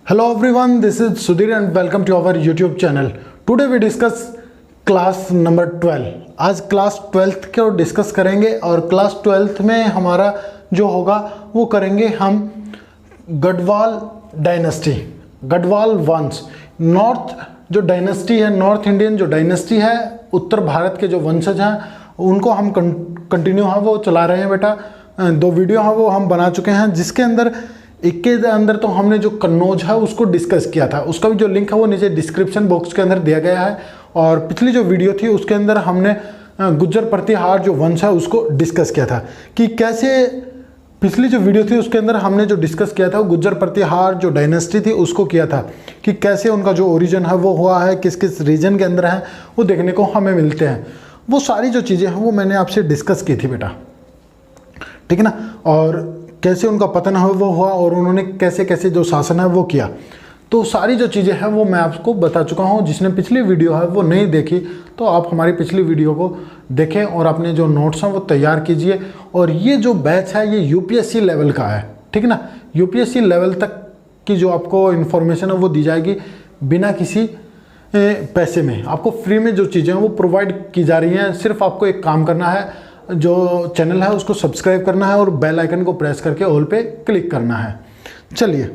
Hello everyone, this is Sudhir and welcome to our YouTube channel. Today we discuss class number 12. आज class 12th को discuss करेंगे और class 12th में हमारा जो होगा वो करेंगे हम गढ़वाल डायनेस्टी, गढ़वाल वंश। नॉर्थ जो डायनेस्टी है, नॉर्थ इंडियन जो डायनेस्टी है, उत्तर भारत के जो वंशज हैं उनको हम कंटिन्यू हाँ वो चला रहे हैं बेटा। 2 वीडियो हाँ वो हम बना चुके हैं, जिसके अंदर एक के अंदर तो हमने जो कन्नौज है उसको डिस्कस किया था, उसका भी जो लिंक है वो नीचे डिस्क्रिप्शन बॉक्स के अंदर दिया गया है। और पिछली जो वीडियो थी उसके अंदर हमने गुज्जर प्रतिहार जो वंश है उसको डिस्कस किया था कि कैसे, पिछली जो वीडियो थी उसके अंदर हमने जो डिस्कस किया था वो गुज्जर प्रतिहार जो डायनेस्टी थी उसको किया था कि कैसे उनका जो ओरिजिन है वो हुआ है, किस किस रीजन के अंदर है वो देखने को हमें मिलते हैं। वो सारी जो चीज़ें हैं वो मैंने आपसे डिस्कस की थी बेटा, ठीक है ना। और कैसे उनका पतन है वो हुआ और उन्होंने कैसे कैसे जो शासन है वो किया, तो सारी जो चीज़ें हैं वो मैं आपको बता चुका हूँ। जिसने पिछली वीडियो है वो नहीं देखी तो आप हमारी पिछली वीडियो को देखें और अपने जो नोट्स हैं वो तैयार कीजिए। और ये जो बैच है ये यूपीएससी लेवल का है, ठीक है ना। यूपीएससी लेवल तक की जो आपको इन्फॉर्मेशन है वो दी जाएगी बिना किसी पैसे में, आपको फ्री में जो चीज़ें हैं वो प्रोवाइड की जा रही हैं। सिर्फ आपको एक काम करना है, जो चैनल है उसको सब्सक्राइब करना है और बेल आइकन को प्रेस करके ऑल पे क्लिक करना है। चलिए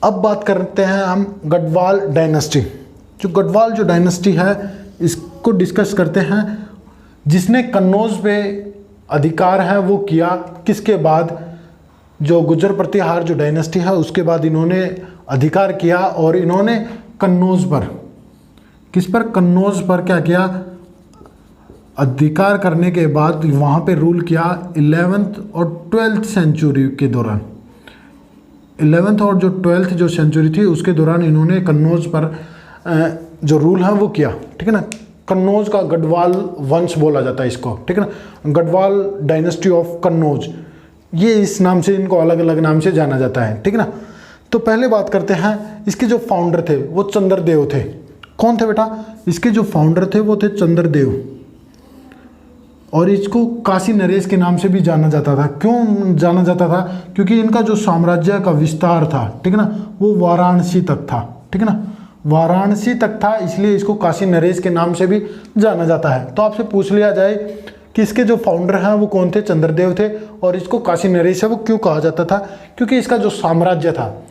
अब बात करते हैं हम गढ़वाल डायनेस्टी। जो गढ़वाल जो डायनेस्टी है इसको डिस्कस करते हैं। जिसने कन्नौज पे अधिकार है वो किया किसके बाद, जो गुज्जर प्रतिहार जो डायनेस्टी है उसके बाद इन्होंने अधिकार किया और इन्होंने कन्नौज पर, किस पर, कन्नौज पर क्या किया, अधिकार करने के बाद वहाँ पे रूल किया 11th और 12th सेंचुरी के दौरान। 11th और जो 12th जो सेंचुरी थी उसके दौरान इन्होंने कन्नौज पर जो रूल है वो किया, ठीक है ना। कन्नौज का गढ़वाल वंश बोला जाता है इसको, ठीक है ना। गढ़वाल डायनेस्टी ऑफ कन्नौज, ये इस नाम से, इनको अलग अलग नाम से जाना जाता है, ठीक है ना। तो पहले बात करते हैं, इसके जो फाउंडर थे वो चंद्रदेव थे। कौन थे बेटा, इसके जो फाउंडर थे वो थे चंद्रदेव, और इसको काशी नरेश के नाम से भी जाना जाता था। क्यों जाना जाता था, क्योंकि इनका जो साम्राज्य का विस्तार था, ठीक है ना, वो वाराणसी तक था, ठीक है ना, वाराणसी तक था, इसलिए इसको काशी नरेश के नाम से भी जाना जाता है। तो आपसे पूछ लिया जाए कि इसके जो फाउंडर हैं वो कौन थे, चंद्रदेव थे, और इसको काशी नरेश है वो क्यों कहा जाता था, क्योंकि इसका जो साम्राज्य था,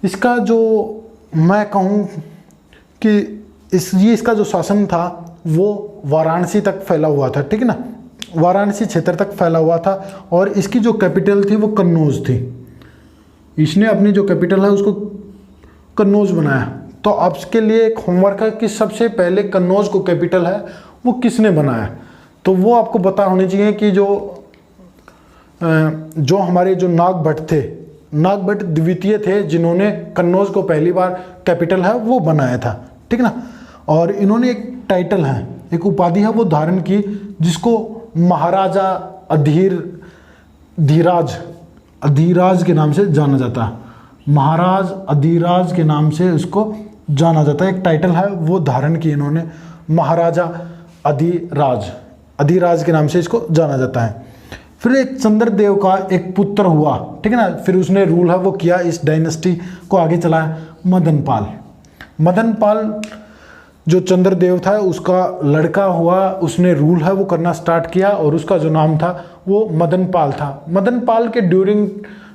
इसका जो मैं कहूँ कि इसका जो शासन था वो वाराणसी तक फैला हुआ था, ठीक है ना, वाराणसी क्षेत्र तक फैला हुआ था। और इसकी जो कैपिटल थी वो कन्नौज थी। इसने अपनी जो कैपिटल है उसको कन्नौज बनाया। तो अब इसके लिए एक होमवर्क है कि सबसे पहले कन्नौज को कैपिटल है वो किसने बनाया, तो वो आपको पता होनी चाहिए कि जो हमारे जो नागभट्ट थे, नागभट्ट द्वितीय थे जिन्होंने कन्नौज को पहली बार कैपिटल है वो बनाया था, ठीक है ना। और इन्होंने एक टाइटल है, एक उपाधि है वो धारण की, जिसको महाराजा अधिराज के नाम से जाना जाता है। महाराज अधिराज के नाम से इसको जाना जाता है, एक टाइटल है वो धारण की इन्होंने, महाराजा अधिराज के नाम से इसको जाना जाता है। फिर एक चंद्रदेव का एक पुत्र हुआ, ठीक है ना, फिर उसने रूल है वो किया, इस डायनेस्टी को आगे चलाया, मदनपाल जो चंद्रदेव था उसका लड़का हुआ, उसने रूल है वो करना स्टार्ट किया और उसका जो नाम था वो मदनपाल था। मदनपाल के ड्यूरिंग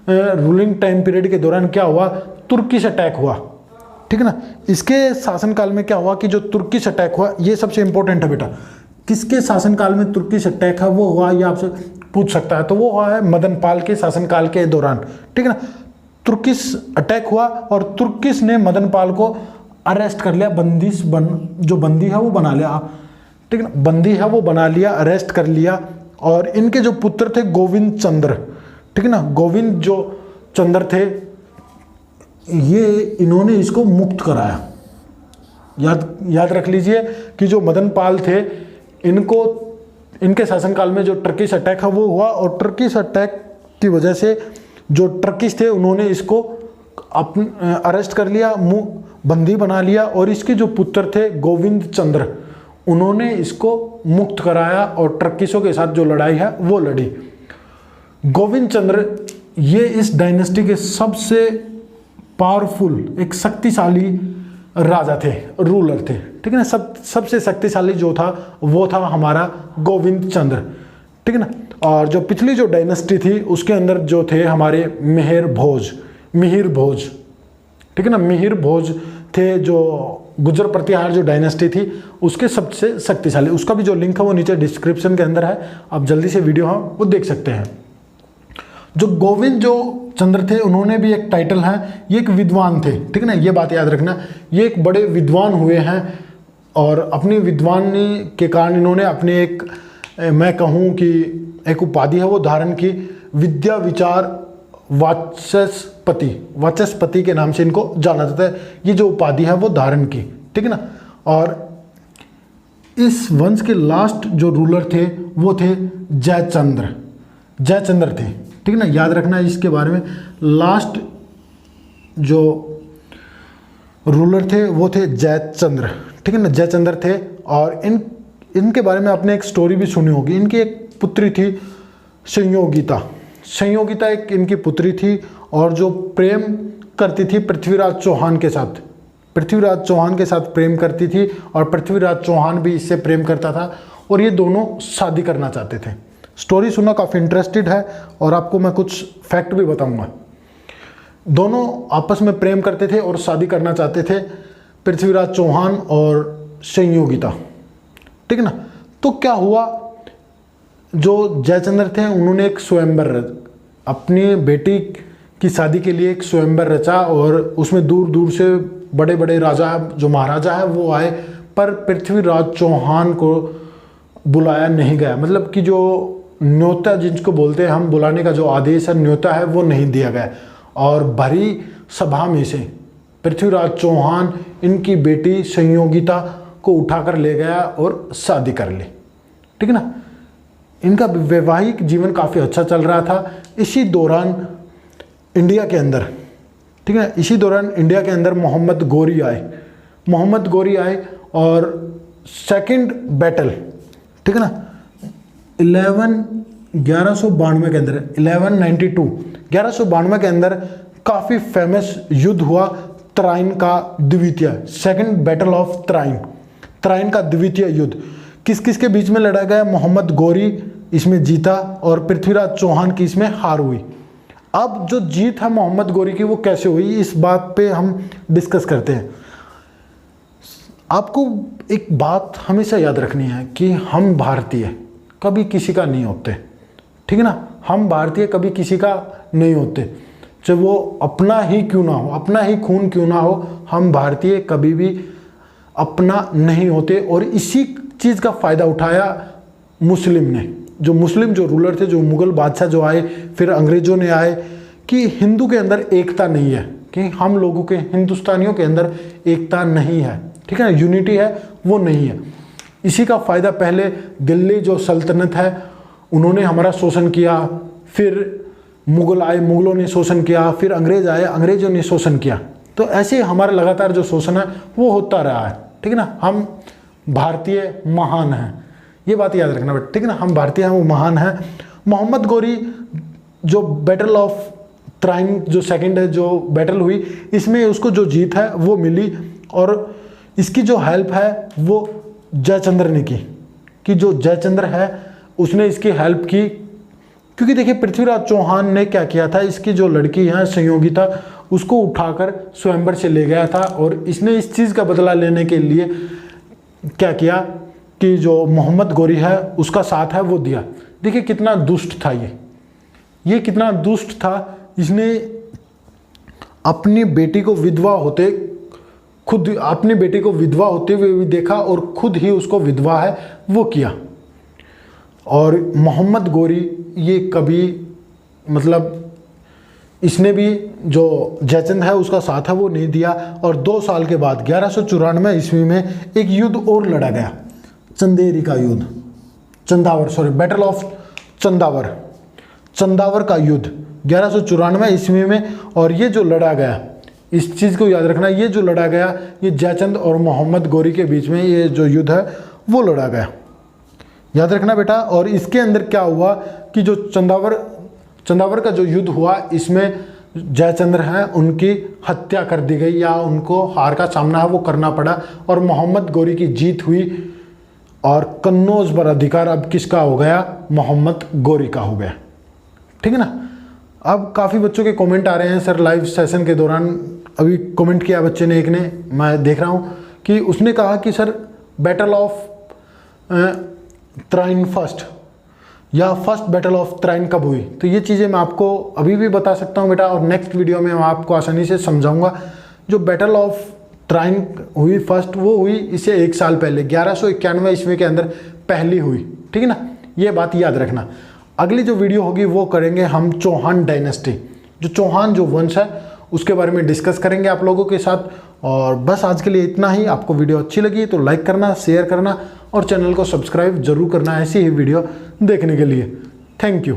रूलिंग टाइम पीरियड के दौरान क्या हुआ, तुर्किश अटैक हुआ, ठीक है ना। इसके शासनकाल में क्या हुआ कि जो तुर्किश अटैक हुआ, ये सबसे इंपॉर्टेंट है बेटा, किसके शासनकाल में तुर्किश अटैक है वो हुआ, ये आपसे पूछ सकता है। तो वो हुआ है मदनपाल के शासनकाल के दौरान, ठीक है ना। तुर्किश अटैक हुआ और तुर्किश ने मदनपाल को अरेस्ट कर लिया, जो बंदी है वो बना लिया, ठीक है ना, बंदी है वो बना लिया, अरेस्ट कर लिया। और इनके जो पुत्र थे गोविंद चंद्र, ठीक है ना, गोविंद जो चंद्र थे, ये इन्होंने इसको मुक्त कराया। याद रख लीजिए कि जो मदनपाल थे, इनके शासनकाल में जो टर्किश अटैक है वो हुआ, और टर्किश अटैक की वजह से जो टर्किश थे उन्होंने इसको अरेस्ट कर लिया, बंदी बना लिया, और इसके जो पुत्र थे गोविंद चंद्र, उन्होंने इसको मुक्त कराया और टर्किशों के साथ जो लड़ाई है वो लड़ी। गोविंद चंद्र ये इस डायनेस्टी के सबसे पावरफुल, एक शक्तिशाली राजा थे, रूलर थे, ठीक है ना। सबसे शक्तिशाली जो था वो था हमारा गोविंद चंद्र, ठीक है ना। और जो पिछली जो डायनेस्टी थी उसके अंदर जो थे हमारे मिहिर भोज, ठीक है ना। मिहिर भोज थे, जो गुजर प्रतिहार जो डायनेस्टी थी उसके सबसे शक्तिशाली। उसका भी जो लिंक है वो नीचे डिस्क्रिप्शन के अंदर है, आप जल्दी से वीडियो हम वो देख सकते हैं। जो गोविंद जो चंद्र थे उन्होंने भी एक टाइटल है, ये एक विद्वान थे, ठीक है ना। ये बात याद रखना, ये एक बड़े विद्वान हुए हैं और अपनी विद्वानी के कारण इन्होंने अपने एक, मैं कहूँ कि एक उपाधि है वो धारण की, विद्या विचार वाचस्पति के नाम से इनको जाना जाता है। ये जो उपाधि है वो धारण की, ठीक है ना। और इस वंश के लास्ट जो रूलर थे वो थे जयचंद्र थे, ठीक है ना। याद रखना इसके बारे में, लास्ट जो रूलर थे वो थे जयचंद्र, ठीक है ना। जयचंद्र थे और इनके बारे में आपने एक स्टोरी भी सुनी होगी। इनकी एक पुत्री थी संयोगिता एक इनकी पुत्री थी और जो प्रेम करती थी पृथ्वीराज चौहान के साथ, प्रेम करती थी और पृथ्वीराज चौहान भी इससे प्रेम करता था और ये दोनों शादी करना चाहते थे। स्टोरी सुनना काफ़ी इंटरेस्टेड है और आपको मैं कुछ फैक्ट भी बताऊंगा। दोनों आपस में प्रेम करते थे और शादी करना चाहते थे, पृथ्वीराज चौहान और संयोगिता, ठीक है ना। तो क्या हुआ, जो जयचंद्र थे उन्होंने एक स्वयंवर, अपनी बेटी की शादी के लिए एक स्वयंवर रचा और उसमें दूर दूर से बड़े बड़े राजा, जो महाराजा है वो आए, पर पृथ्वीराज चौहान को बुलाया नहीं गया। मतलब कि जो न्योता जिसको बोलते हैं हम, बुलाने का जो आदेश है, न्योता है, वो नहीं दिया गया। और भरी सभा में से पृथ्वीराज चौहान इनकी बेटी संयोगिता को उठाकर ले गया और शादी कर ली, ठीक है ना। इनका वैवाहिक जीवन काफ़ी अच्छा चल रहा था। इसी दौरान इंडिया के अंदर, ठीक है, इसी दौरान इंडिया के अंदर मोहम्मद गोरी आए और सेकंड बैटल, ठीक है ना, 1192 के अंदर, 1192 के अंदर काफ़ी फेमस युद्ध हुआ, त्राइन का द्वितीय, सेकंड बैटल ऑफ त्राइन का द्वितीय युद्ध। किस किस के बीच में लड़ा गया? मोहम्मद गोरी इसमें जीता और पृथ्वीराज चौहान की इसमें हार हुई। अब जो जीत है मोहम्मद गोरी की वो कैसे हुई, इस बात पे हम डिस्कस करते हैं। आपको एक बात हमेशा याद रखनी है कि हम भारतीय कभी किसी का नहीं होते, ठीक है ना। हम भारतीय कभी किसी का नहीं होते, चाहे वो अपना ही क्यों ना हो, अपना ही खून क्यों ना हो, हम भारतीय कभी भी अपना नहीं होते। और इसी चीज़ का फ़ायदा उठाया मुस्लिम ने, जो रूलर थे, जो मुग़ल बादशाह जो आए, फिर अंग्रेज़ों ने आए, कि हिंदू के अंदर एकता नहीं है, कि हम लोगों के, हिंदुस्तानियों के अंदर एकता नहीं है, ठीक है ना, यूनिटी है वो नहीं है। इसी का फ़ायदा पहले दिल्ली जो सल्तनत है उन्होंने हमारा शोषण किया, फिर मुग़ल आए, मुग़लों ने शोषण किया, फिर अंग्रेज़ आए, अंग्रेज़ों ने शोषण किया। तो ऐसे हमारा लगातार जो शोषण है वो होता रहा है, ठीक है ना। हम भारतीय महान हैं, ये बात याद रखना बेटा, ठीक है ना। हम भारतीय हैं, वो महान हैं। मोहम्मद गोरी जो बैटल ऑफ त्राइन जो सेकंड है जो बैटल हुई, इसमें उसको जो जीत है वो मिली और इसकी जो हेल्प है वो जयचंद्र ने की, कि जो जयचंद्र है उसने इसकी हेल्प की। क्योंकि देखिए पृथ्वीराज चौहान ने क्या किया था, इसकी जो लड़की है संयोगिता उसको उठाकर स्वयंवर से ले गया था और इसने इस चीज़ का बदला लेने के लिए क्या किया कि जो मोहम्मद गोरी है उसका साथ है वो दिया। देखिए कितना दुष्ट था ये कितना दुष्ट था। इसने अपनी बेटी को विधवा होते हुए भी देखा और खुद ही उसको विधवा है वो किया। और मोहम्मद गोरी ये कभी, मतलब इसने भी जो जयचंद है उसका साथ है वो नहीं दिया। और 2 साल के बाद 1194 ईस्वी में एक युद्ध और लड़ा गया, चंदेरी का युद्ध, बैटल ऑफ चंदावर का युद्ध 1194 ईस्वी में। और ये जो लड़ा गया, इस चीज़ को याद रखना, ये जो लड़ा गया ये जयचंद और मोहम्मद गोरी के बीच में ये जो युद्ध है वो लड़ा गया, याद रखना बेटा। और इसके अंदर क्या हुआ कि जो चंदावर का जो युद्ध हुआ, इसमें जयचंद्र हैं उनकी हत्या कर दी गई या उनको हार का सामना है वो करना पड़ा और मोहम्मद गौरी की जीत हुई और कन्नौज पर अधिकार अब किसका हो गया, मोहम्मद गौरी का हो गया। ठीक है ना। अब काफ़ी बच्चों के कमेंट आ रहे हैं सर लाइव सेशन के दौरान। अभी कमेंट किया बच्चे ने एक ने, मैं देख रहा हूँ कि उसने कहा कि sir battle of Tarain first या फर्स्ट बैटल ऑफ त्राइन कब हुई। तो ये चीज़ें मैं आपको अभी भी बता सकता हूँ बेटा, और नेक्स्ट वीडियो में मैं आपको आसानी से समझाऊंगा। जो बैटल ऑफ त्राइन हुई फर्स्ट, वो हुई इससे 1 साल पहले 1191 ईस्वी के अंदर पहली हुई। ठीक है ना, ये बात याद रखना। अगली जो वीडियो होगी वो करेंगे हम चौहान डायनेस्टी, जो चौहान जो वंश है उसके बारे में डिस्कस करेंगे आप लोगों के साथ। और बस आज के लिए इतना ही। आपको वीडियो अच्छी लगी तो लाइक करना, शेयर करना और चैनल को सब्सक्राइब जरूर करना ऐसी ही वीडियो देखने के लिए। Thank you.